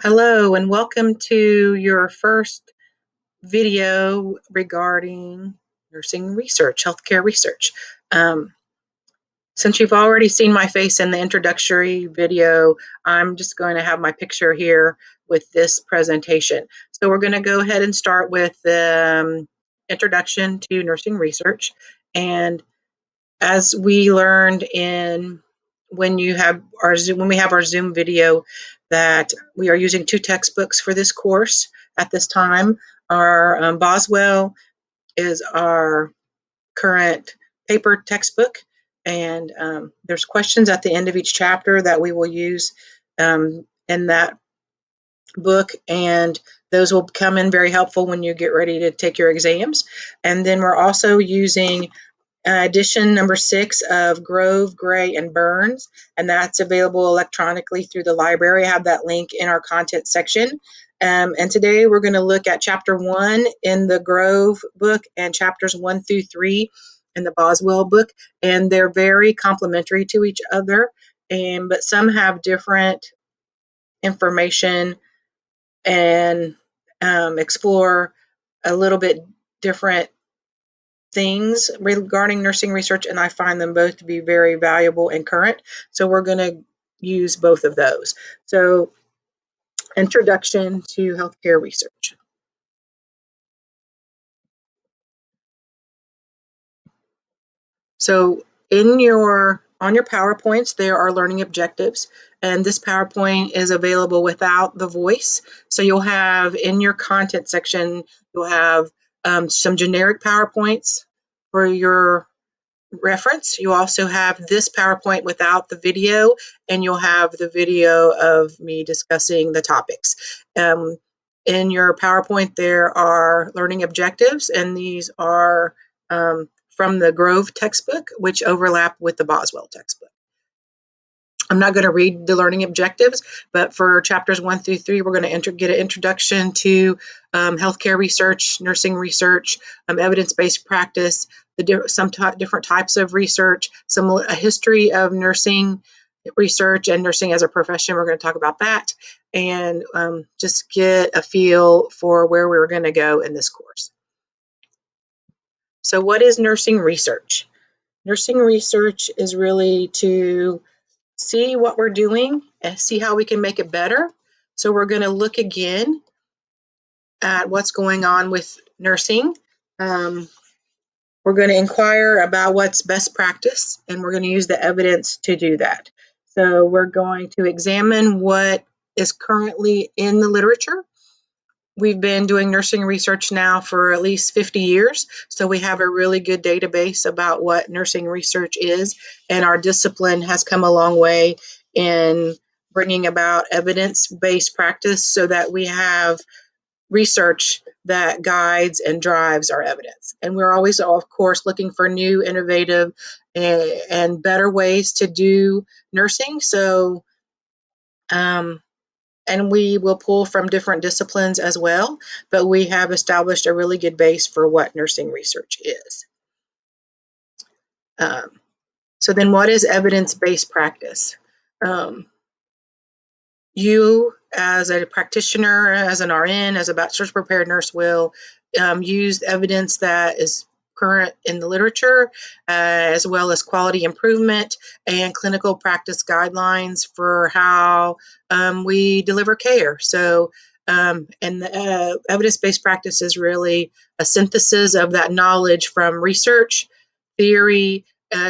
Hello and welcome to your first video regarding nursing research, healthcare research. Um, since you've already seen my face in the introductory video, I'm just going to have my picture here with this presentation. So we're going to go ahead and start with the introduction to nursing research. And as we learned when we have our Zoom video, that we are using two textbooks for this course at this time. Our Boswell is our current paper textbook, and there's questions at the end of each chapter that we will use in that book, and those will come in very helpful when you get ready to take your exams. And then we're also using edition number 6 of Grove, Gray, and Burns, and that's available electronically through the library. I have that link in our content section. And today we're going to look at chapter 1 in the Grove book and chapters 1 through 3 in the Boswell book, and they're very complementary to each other, but some have different information and explore a little bit different things regarding nursing research, and I find them both to be very valuable and current. So we're going to use both of those. So, introduction to healthcare research. So on your PowerPoints, there are learning objectives, and this PowerPoint is available without the voice. So you'll have in your content section, you'll have some generic PowerPoints for your reference. You also have this PowerPoint without the video, and you'll have the video of me discussing the topics. In your PowerPoint, there are learning objectives, and these are from the Grove textbook, which overlap with the Boswell textbook. I'm not going to read the learning objectives, but for chapters 1 through 3, we're going to get an introduction to healthcare research, nursing research, evidence-based practice, different types of research, a history of nursing research and nursing as a profession. We're going to talk about that and just get a feel for where we're going to go in this course. So what is nursing research? Nursing research is really to see what we're doing and see how we can make it better. So we're going to look again at what's going on with nursing. We're going to inquire about what's best practice, and we're going to use the evidence to do that. So we're going to examine what is currently in the literature. We've been doing nursing research now for at least 50 years, so we have a really good database about what nursing research is, and our discipline has come a long way in bringing about evidence-based practice so that we have research that guides and drives our evidence. And we're always, of course, looking for new, innovative, and better ways to do nursing. So, and we will pull from different disciplines as well, but we have established a really good base for what nursing research is. So then what is evidence-based practice? You as a practitioner, as an RN, as a bachelor's prepared nurse will use evidence that is current in the literature, as well as quality improvement and clinical practice guidelines for how we deliver care. So, and the evidence-based practice is really a synthesis of that knowledge from research, theory,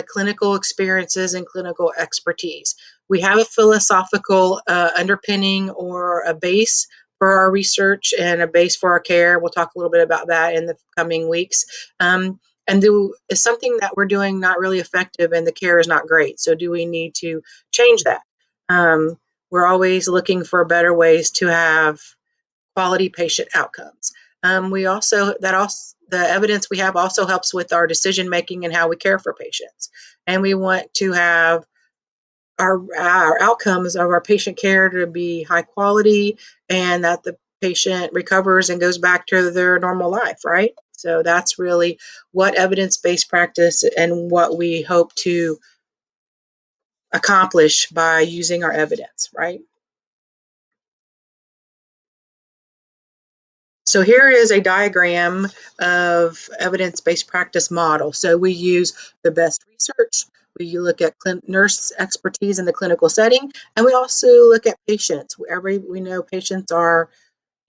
clinical experiences, and clinical expertise. We have a philosophical underpinning or a base for our research and a base for our care. We'll talk a little bit about that in the coming weeks. And is something that we're doing not really effective and the care is not great? So do we need to change that? We're always looking for better ways to have quality patient outcomes. The evidence we have also helps with our decision making and how we care for patients. And we want to have our outcomes of our patient care to be high quality and that the patient recovers and goes back to their normal life, right? So that's really what evidence-based practice and what we hope to accomplish by using our evidence, right? So here is a diagram of evidence-based practice model. So we use the best research, we look at nurse expertise in the clinical setting, and we also look at patients. We know patients are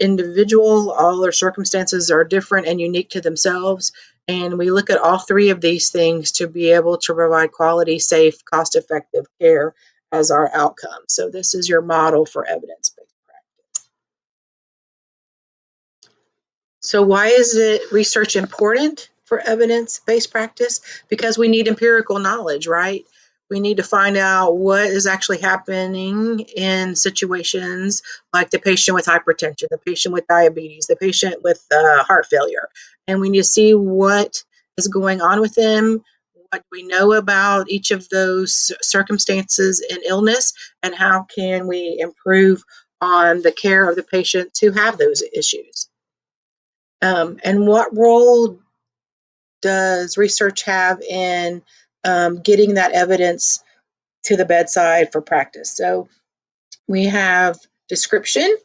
individual, all their circumstances are different and unique to themselves. And we look at all three of these things to be able to provide quality, safe, cost-effective care as our outcome. So this is your model for evidence-based practice. So why is it research important for evidence-based practice? Because we need empirical knowledge, right? We need to find out what is actually happening in situations like the patient with hypertension, the patient with diabetes, the patient with heart failure. And we need to see what is going on with them, what we know about each of those circumstances and illness, and how can we improve on the care of the patients who have those issues. And what role does research have in getting that evidence to the bedside for practice? So we have description,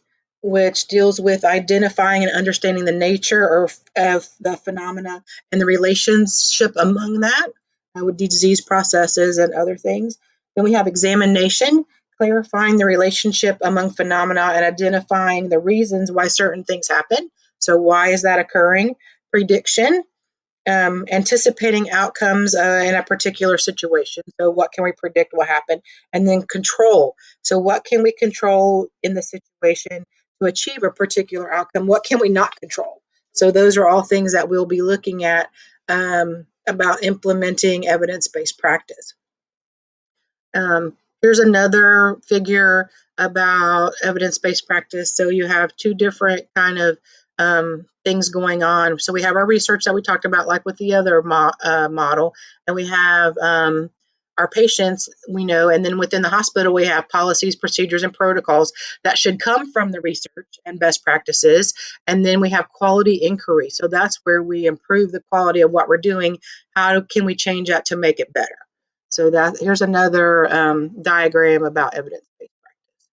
which deals with identifying and understanding the nature of the phenomena and the relationship among that with disease processes and other things. Then we have examination, clarifying the relationship among phenomena and identifying the reasons why certain things happen. So why is that occurring? Prediction, anticipating outcomes in a particular situation. So what can we predict will happen? And then control. So what can we control in the situation to achieve a particular outcome? What can we not control? So those are all things that we'll be looking at about implementing evidence-based practice. Here's another figure about evidence-based practice. So you have two different kind of things going on. So we have our research that we talked about, like with the other model, and we have our patients, we know, and then within the hospital, we have policies, procedures, and protocols that should come from the research and best practices. And then we have quality inquiry. So that's where we improve the quality of what we're doing. How can we change that to make it better? So here's another diagram about evidence-based practice.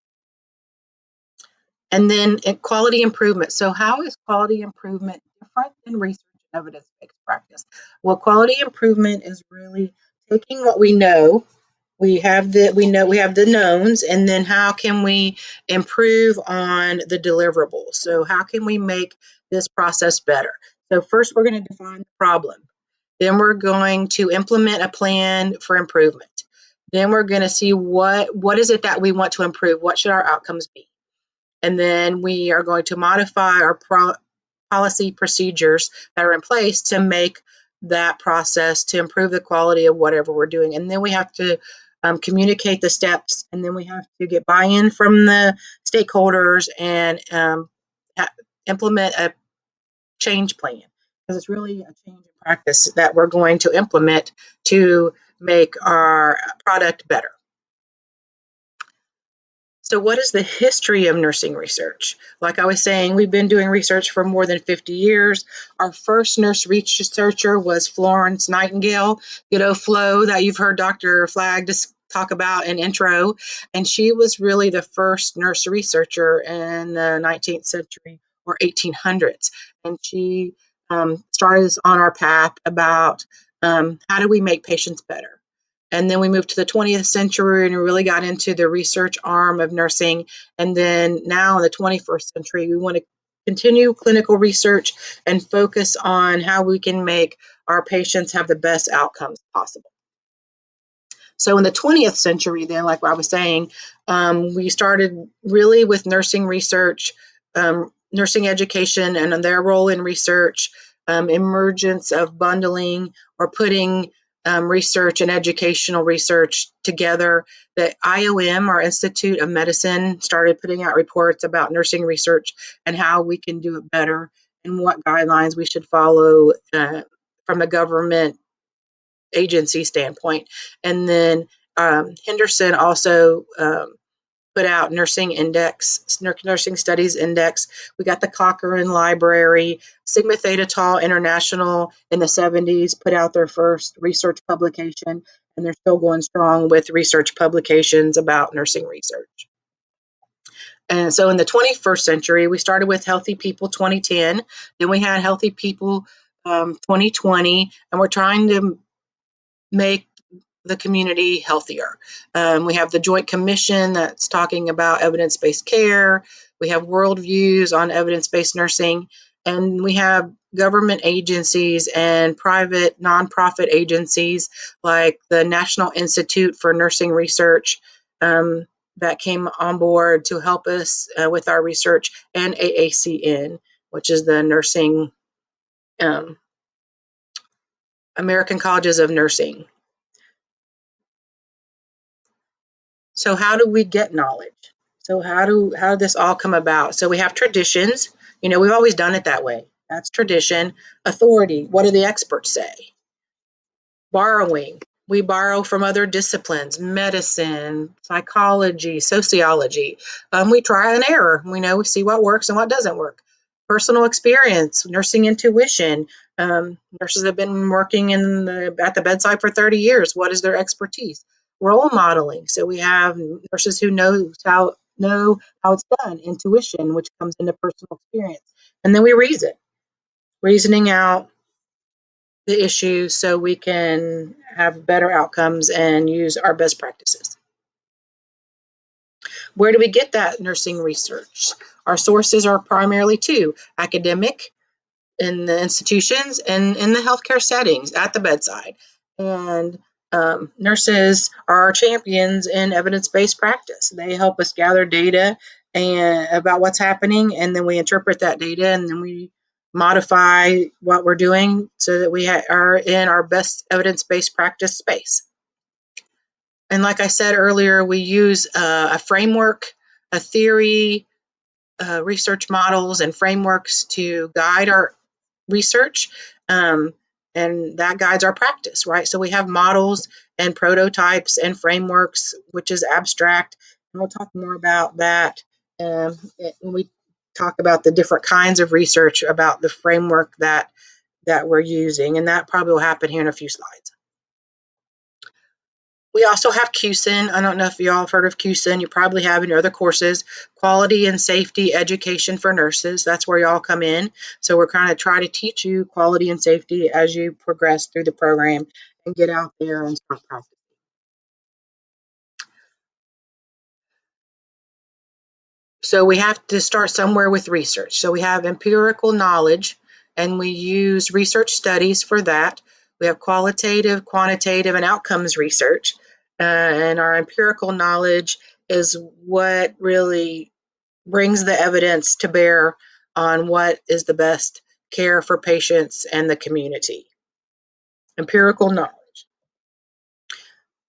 And then quality improvement. So how is quality improvement different than research and evidence-based practice? Well, quality improvement is really taking what we know. We have the knowns, and then how can we improve on the deliverables? So how can we make this process better? So first we're going to define the problem. Then we're going to implement a plan for improvement. Then we're going to see what is it that we want to improve? What should our outcomes be? And then we are going to modify our policy procedures that are in place to make that process to improve the quality of whatever we're doing. And then we have to communicate the steps, and then we have to get buy-in from the stakeholders and implement a change plan, because it's really a change in practice that we're going to implement to make our product better. So what is the history of nursing research? Like I was saying, we've been doing research for more than 50 years. Our first nurse researcher was Florence Nightingale, good old Flo that you've heard Dr. Flagg talk about in intro. And she was really the first nurse researcher in the 19th century or 1800s. And she started us on our path about how do we make patients better. And then we moved to the 20th century and we really got into the research arm of nursing. And then now in the 21st century, we want to continue clinical research and focus on how we can make our patients have the best outcomes possible. So in the 20th century, then, like I was saying, we started really with nursing research, nursing education and their role in research, emergence of bundling or putting research and educational research together. The IOM, our Institute of Medicine, started putting out reports about nursing research and how we can do it better and what guidelines we should follow from the government agency standpoint. And then Henderson also put out nursing studies index. We got the Cochrane Library. Sigma Theta Tau International in the 70s put out their first research publication, and they're still going strong with research publications about nursing research. And so in the 21st century, we started with Healthy People 2010, then we had Healthy People 2020, and we're trying to make the community healthier. We have the Joint Commission that's talking about evidence-based care. We have worldviews on evidence-based nursing, and we have government agencies and private nonprofit agencies like the National Institute for Nursing Research that came on board to help us with our research, and AACN, which is the Nursing American Colleges of Nursing. So how do we get knowledge? So how did this all come about? So we have traditions. We've always done it that way. That's tradition. Authority. What do the experts say? Borrowing. We borrow from other disciplines, medicine, psychology, sociology. We try and error. We see what works and what doesn't work. Personal experience, nursing intuition. Nurses have been working at the bedside for 30 years. What is their expertise? Role modeling. So we have nurses who know how it's done. Intuition, which comes into personal experience. And then we reasoning out the issues so we can have better outcomes and use our best practices. Where do we get that nursing research? Our sources are primarily two: academic in the institutions and in the healthcare settings at the bedside. And nurses are our champions in evidence-based practice. They help us gather data and about what's happening, and then we interpret that data, and then we modify what we're doing so that we are in our best evidence-based practice space. And like I said earlier, we use a framework, a theory, research models and frameworks to guide our research, and that guides our practice, right? So we have models and prototypes and frameworks, which is abstract, and we'll talk more about that when we talk about the different kinds of research, about the framework that we're using, and that probably will happen here in a few slides. We also have QSIN. I don't know if you all have heard of QSIN. You probably have in your other courses. Quality and Safety Education for Nurses. That's where you all come in. So we're kind of trying to teach you quality and safety as you progress through the program and get out there and start practicing. So we have to start somewhere with research. So we have empirical knowledge, and we use research studies for that. We have qualitative, quantitative, and outcomes research. And our empirical knowledge is what really brings the evidence to bear on what is the best care for patients and the community. Empirical knowledge.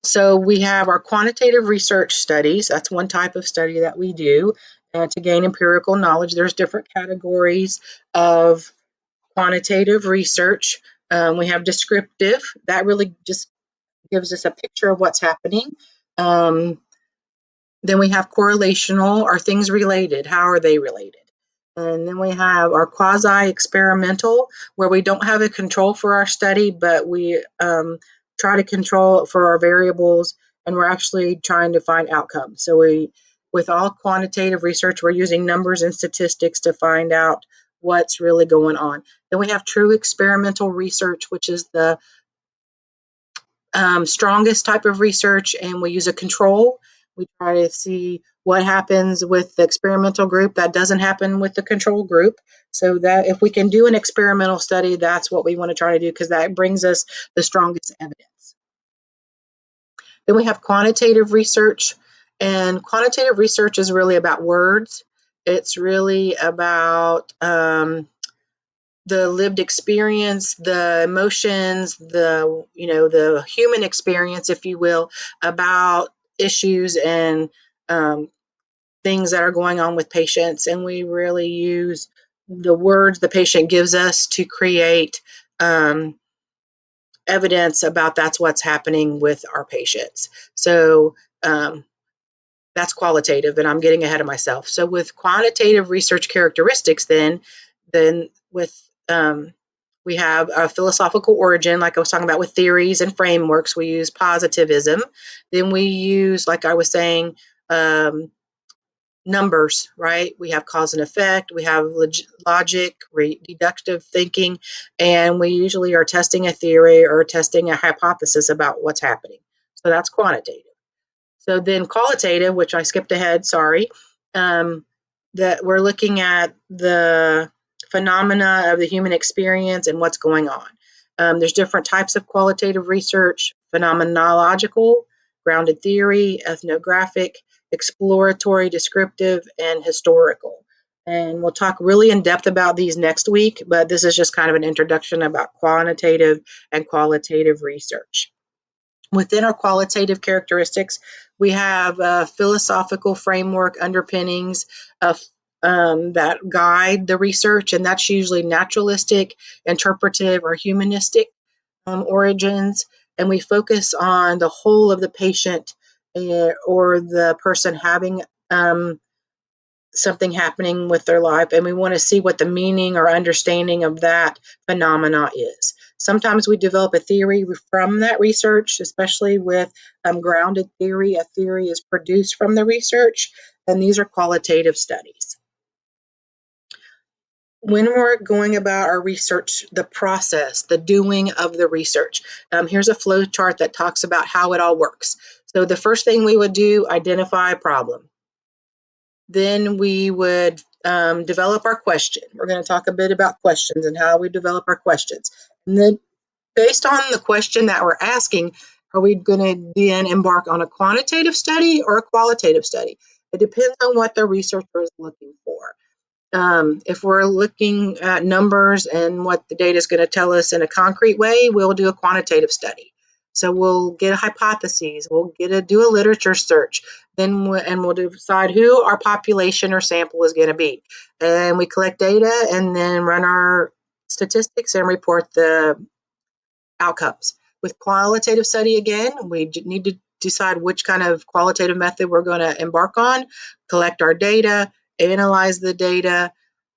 So we have our quantitative research studies. That's one type of study that we do to gain empirical knowledge. There's different categories of quantitative research. We have descriptive. That really just gives us a picture of what's happening. Then we have correlational. Are things related? How are they related? And then we have our quasi-experimental, where we don't have a control for our study, but we try to control for our variables, and we're actually trying to find outcomes. So with all quantitative research, we're using numbers and statistics to find out what's really going on. Then we have true experimental research, which is the strongest type of research, and we use a control. We try to see what happens with the experimental group that doesn't happen with the control group, so that if we can do an experimental study, that's what we want to try to do, because that brings us the strongest evidence. Then we have quantitative research, and quantitative research is really about words. It's really about the lived experience, the emotions, the human experience, if you will, about issues and things that are going on with patients. And we really use the words the patient gives us to create evidence about that's what's happening with our patients. So that's qualitative, and I'm getting ahead of myself. So with quantitative research characteristics, then with we have a philosophical origin, like I was talking about with theories and frameworks. We use positivism. Then we use, like I was saying, numbers, right? We have cause and effect, we have logic, deductive thinking, and we usually are testing a theory or testing a hypothesis about what's happening. So that's quantitative. So then qualitative, which I skipped ahead, sorry, that we're looking at the phenomena of the human experience and what's going on. There's different types of qualitative research: phenomenological, grounded theory, ethnographic, exploratory, descriptive, and historical. And we'll talk really in depth about these next week, but this is just kind of an introduction about quantitative and qualitative research. Within our qualitative characteristics, we have a philosophical framework underpinnings of that guide the research, and that's usually naturalistic, interpretive, or humanistic origins. And we focus on the whole of the patient or the person having something happening with their life, and we want to see what the meaning or understanding of that phenomena is. Sometimes we develop a theory from that research, especially with grounded theory. A theory is produced from the research, and these are qualitative studies. When we're going about our research, the process, the doing of the research, here's a flow chart that talks about how it all works. So the first thing we would do, identify a problem. Then we would develop our question. We're going to talk a bit about questions and how we develop our questions. And then based on the question that we're asking, are we going to then embark on a quantitative study or a qualitative study? It depends on what the researcher is looking for. If we're looking at numbers and what the data is going to tell us in a concrete way, we'll do a quantitative study. So we'll get hypotheses, we'll do a literature search, then we'll decide who our population or sample is going to be. And we collect data and then run our statistics and report the outcomes. With qualitative study, again, we need to decide which kind of qualitative method we're going to embark on, collect our data, analyze the data,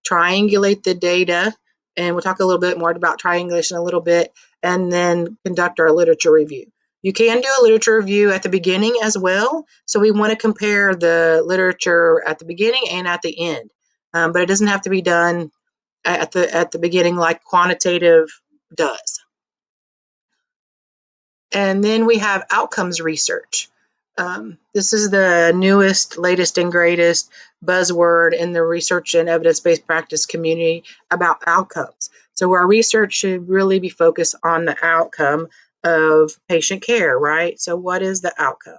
triangulate the data, and we'll talk a little bit more about triangulation a little bit, and then conduct our literature review. You can do a literature review at the beginning as well, so we want to compare the literature at the beginning and at the end, but it doesn't have to be done at the beginning like quantitative does. And then we have outcomes research. This is the newest, latest, and greatest buzzword in the research and evidence-based practice community about outcomes. So our research should really be focused on the outcome of patient care, right? So what is the outcome?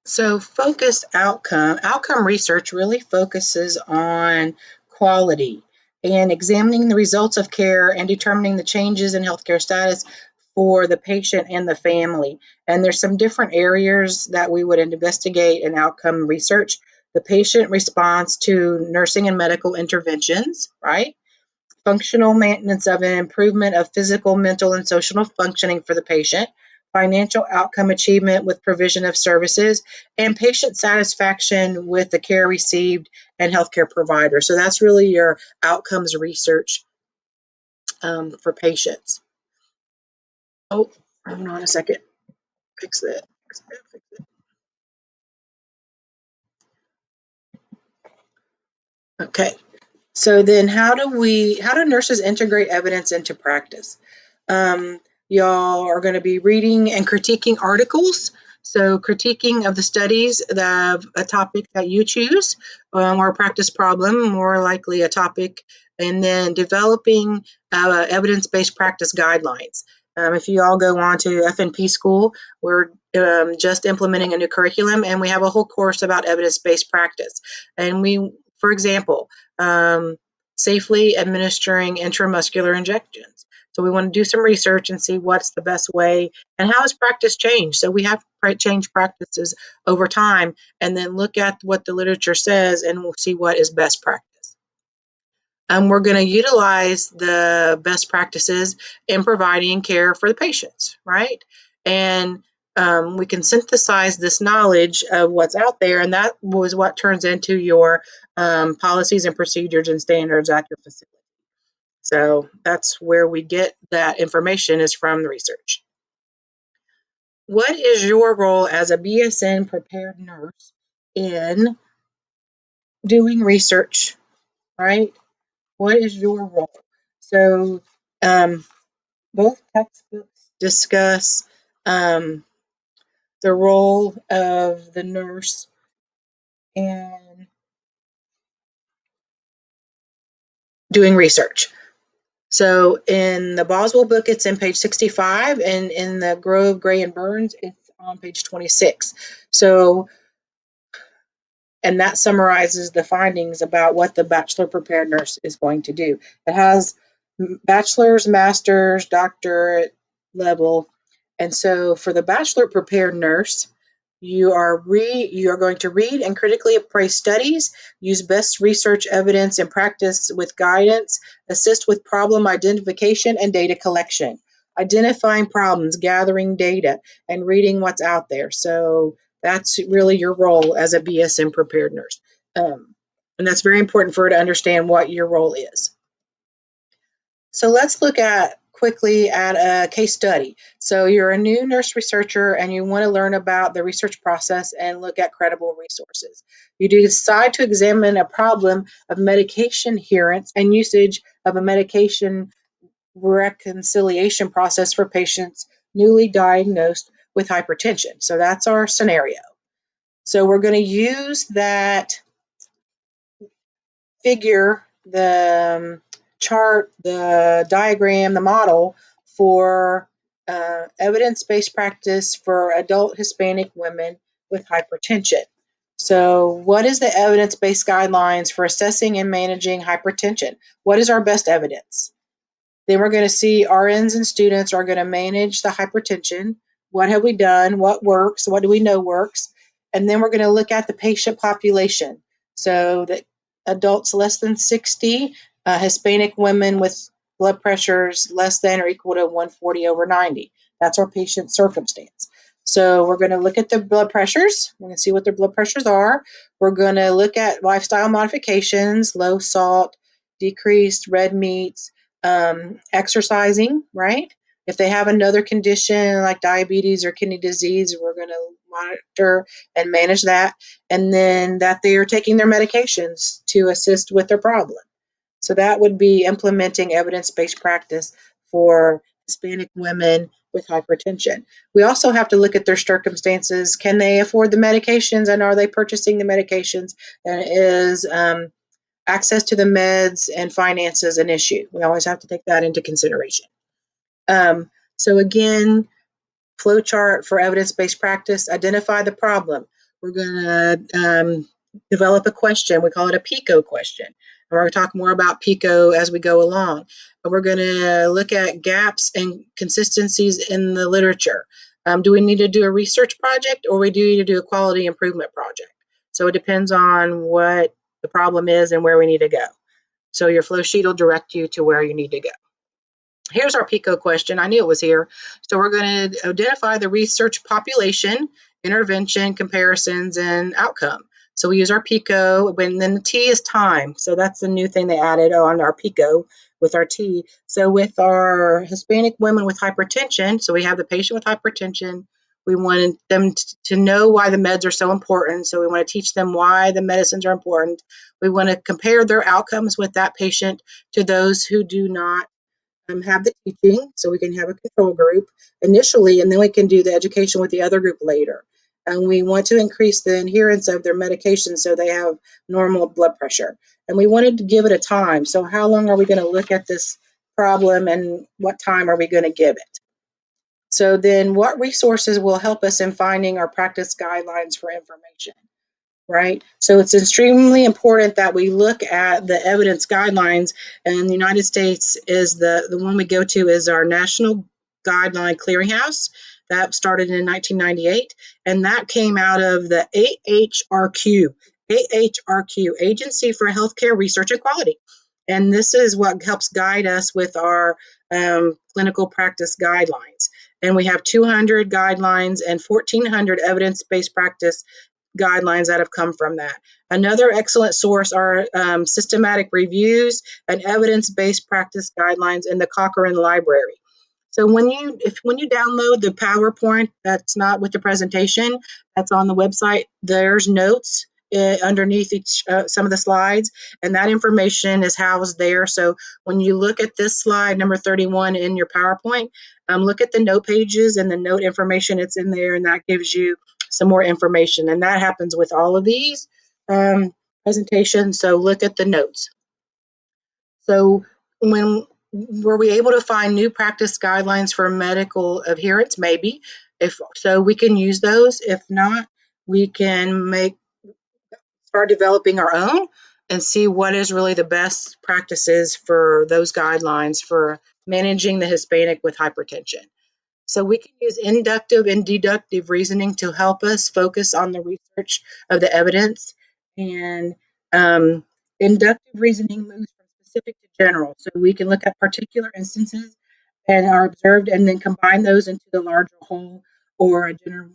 So focused outcome research really focuses on quality and examining the results of care and determining the changes in healthcare status for the patient and the family. And there's some different areas that we would investigate in outcome research. The patient response to nursing and medical interventions, right? Functional maintenance of an improvement of physical, mental, and social functioning for the patient, financial outcome achievement with provision of services, and patient satisfaction with the care received and healthcare provider. So that's really your outcomes research for patients. Oh, hold on a second. Fix that. Okay. So then how do nurses integrate evidence into practice? Y'all are going to be reading and critiquing articles. So critiquing of the studies, a topic that you choose, or a practice problem, more likely a topic, and then developing evidence-based practice guidelines. If you all go on to FNP school, we're just implementing a new curriculum, and we have a whole course about evidence-based practice. And for example, safely administering intramuscular injections. So we want to do some research and see what's the best way and how has practice changed. So we have changed practices over time and then look at what the literature says and we'll see what is best practice. We're going to utilize the best practices in providing care for the patients, right? And we can synthesize this knowledge of what's out there, and that was what turns into your policies and procedures and standards at your facility. So that's where we get that information is from the research. What is your role as a BSN prepared nurse in doing research, right? What is your role? So both textbooks discuss the role of the nurse in doing research. So in the Boswell book, it's in page 65, and in the Grove, Gray, and Burns, it's on page 26. So, and that summarizes the findings about what the bachelor prepared nurse is going to do. It has bachelor's, master's, doctorate level. And so for the bachelor prepared nurse, you are going to read and critically appraise studies, use best research evidence and practice with guidance, assist with problem identification and data collection, identifying problems, gathering data, and reading what's out there. So that's really your role as a BSN prepared nurse. And that's very important for her to understand what your role is. So let's look at quickly at a case study. So you're a new nurse researcher and you want to learn about the research process and look at credible resources. You decide to examine a problem of medication adherence and usage of a medication reconciliation process for patients newly diagnosed with hypertension. So that's our scenario. So we're going to use that figure, the chart, the diagram, the model for evidence-based practice for adult Hispanic women with hypertension. So what is the evidence-based guidelines for assessing and managing hypertension? What is our best evidence? Then we're going to see RNs and students are going to manage the hypertension. What have we done? What works? What do we know works? And then we're going to look at the patient population. So the adults less than 60, Hispanic women with blood pressures less than or equal to 140/90. That's our patient circumstance. So we're going to look at their blood pressures. We're going to see what their blood pressures are. We're going to look at lifestyle modifications, low salt, decreased red meats, exercising, right? If they have another condition like diabetes or kidney disease, we're going to monitor and manage that. And then that they are taking their medications to assist with their problem. So that would be implementing evidence-based practice for Hispanic women with hypertension. We also have to look at their circumstances. Can they afford the medications, and are they purchasing the medications? And is access to the meds and finances an issue? We always have to take that into consideration. So again, flow chart for evidence-based practice, identify the problem. We're going to develop a question. We call it a PICO question. And we're going to talk more about PICO as we go along. But we're going to look at gaps and consistencies in the literature. Do we need to do a research project, or we do need to do a quality improvement project? So it depends on what the problem is and where we need to go. So your flow sheet will direct you to where you need to go. Here's our PICO question. I knew it was here. So we're going to identify the research population, intervention, comparisons, and outcome. So we use our PICO, and then the T is time. So that's the new thing they added on our PICO with our T. So with our Hispanic women with hypertension, so we have the patient with hypertension. We want them to know why the meds are so important. So we want to teach them why the medicines are important. We want to compare their outcomes with that patient to those who do not have the teaching, so we can have a control group initially, and then we can do the education with the other group later. And we want to increase the adherence of their medication so they have normal blood pressure. And we wanted to give it a time. So how long are we going to look at this problem, and what time are we going to give it? So then what resources will help us in finding our practice guidelines for information? Right? So it's extremely important that we look at the evidence guidelines, and the United States is the one we go to is our National Guideline Clearinghouse. That started in 1998, and that came out of the AHRQ, Agency for Healthcare Research and Quality. And this is what helps guide us with our clinical practice guidelines. And we have 200 guidelines and 1,400 evidence-based practice guidelines that have come from that. Another excellent source are systematic reviews and evidence-based practice guidelines in the Cochrane Library. So when you download the PowerPoint that's not with the presentation, that's on the website, there's notes underneath each some of the slides, and that information is housed there. So when you look at this slide, number 31 in your PowerPoint, look at the note pages and the note information it's in there, and that gives you some more information. And that happens with all of these presentations. So look at the notes. So when were we able to find new practice guidelines for medical adherence? Maybe. If so, we can use those. If not, we can start developing our own and see what is really the best practices for those guidelines for managing the Hispanic with hypertension. So we can use inductive and deductive reasoning to help us focus on the research of the evidence. And inductive reasoning moves from specific to general. So we can look at particular instances that are observed and then combine those into the larger whole or a general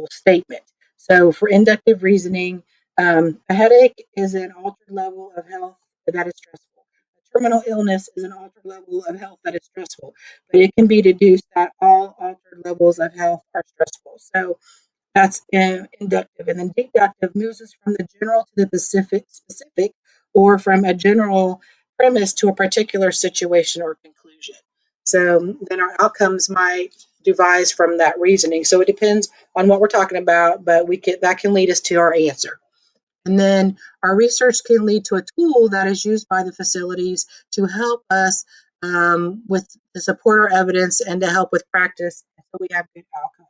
statement. So for inductive reasoning, a headache is an altered level of health that is stressful. A terminal illness is an altered level of health that is stressful, but it can be deduced that all altered levels of health are stressful. So that's inductive. And then deductive moves us from the general to the specific, or from a general premise to a particular situation or conclusion. So then our outcomes might devise from that reasoning. So it depends on what we're talking about, but that can lead us to our answer. And then our research can lead to a tool that is used by the facilities to help us with to support our evidence and to help with practice so we have good outcomes.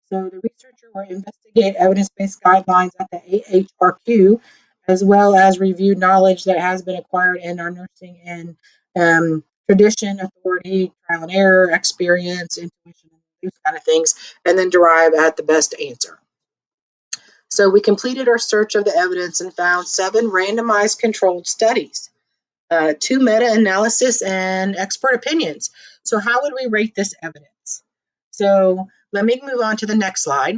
So the researcher will investigate evidence-based guidelines at the AHRQ, as well as review knowledge that has been acquired in our nursing and tradition, authority, trial and error, experience, intuition, those kind of things, and then derive at the best answer. So we completed our search of the evidence and found 7 randomized controlled studies, 2 meta-analysis, and expert opinions. So how would we rate this evidence? So let me move on to the next slide.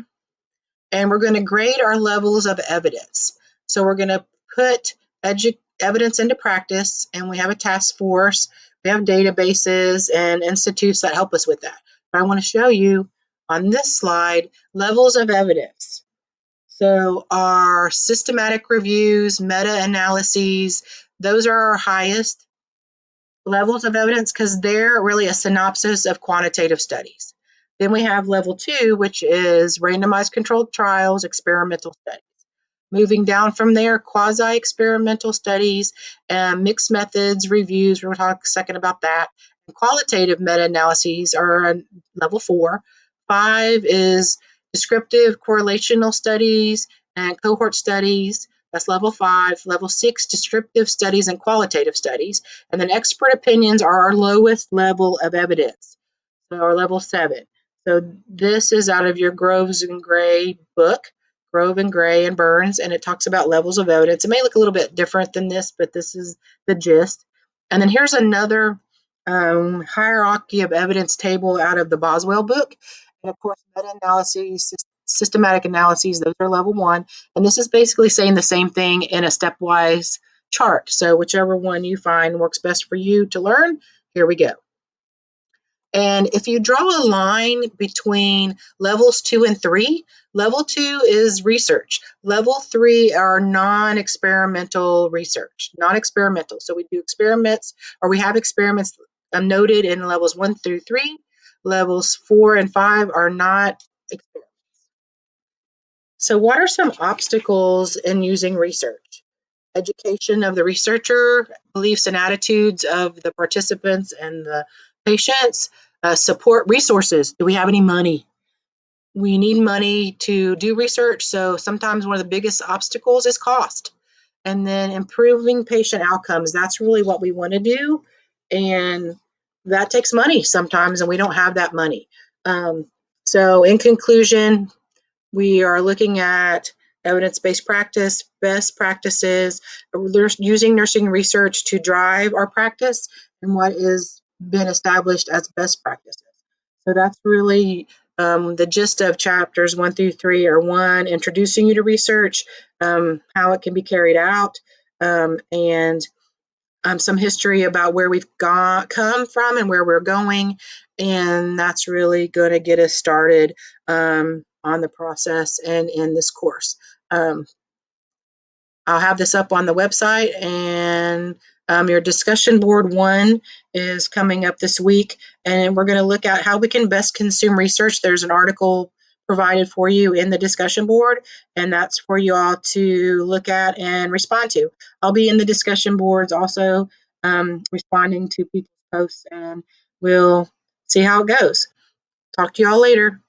And we're going to grade our levels of evidence. So we're going to put evidence into practice, and we have a task force. We have databases and institutes that help us with that. But I want to show you on this slide levels of evidence. So our systematic reviews, meta-analyses, those are our highest levels of evidence because they're really a synopsis of quantitative studies. Then we have level 2, which is randomized controlled trials, experimental studies. Moving down from there, quasi-experimental studies, mixed methods, reviews. We'll talk a second about that. And qualitative meta-analyses are level 4. 5 is descriptive correlational studies and cohort studies. That's level 5. Level 6, descriptive studies and qualitative studies. And then expert opinions are our lowest level of evidence, so our level 7. So this is out of your Groves and Gray book, Grove and Gray and Burns, and it talks about levels of evidence. It may look a little bit different than this, but this is the gist. And then here's another hierarchy of evidence table out of the Boswell book. And of course, meta-analyses, systematic analyses, those are level 1. And this is basically saying the same thing in a stepwise chart. So whichever one you find works best for you to learn, here we go. And if you draw a line between levels 2 and 3, level 2 is research. Level 3 are non-experimental research, non-experimental. So we do experiments, or we have experiments noted in levels 1 through 3. Levels 4 and 5 are not experiments. So what are some obstacles in using research? Education of the researcher, beliefs and attitudes of the participants and the patients, support resources. Do we have any money? We need money to do research, so sometimes one of the biggest obstacles is cost. And then improving patient outcomes, that's really what we want to do, and that takes money sometimes, and we don't have that money. So in conclusion, we are looking at evidence-based practice, best practices, using nursing research to drive our practice, and what is been established as best practices. So that's really the gist of chapters 1 through 3 are 1, introducing you to research, how it can be carried out, and some history about where we've come from and where we're going, and that's really going to get us started on the process and in this course. I'll have this up on the website, and your discussion board 1 is coming up this week, and we're going to look at how we can best consume research. There's an article provided for you in the discussion board, and that's for you all to look at and respond to. I'll be in the discussion boards also, responding to people's posts, and we'll see how it goes. Talk to you all later.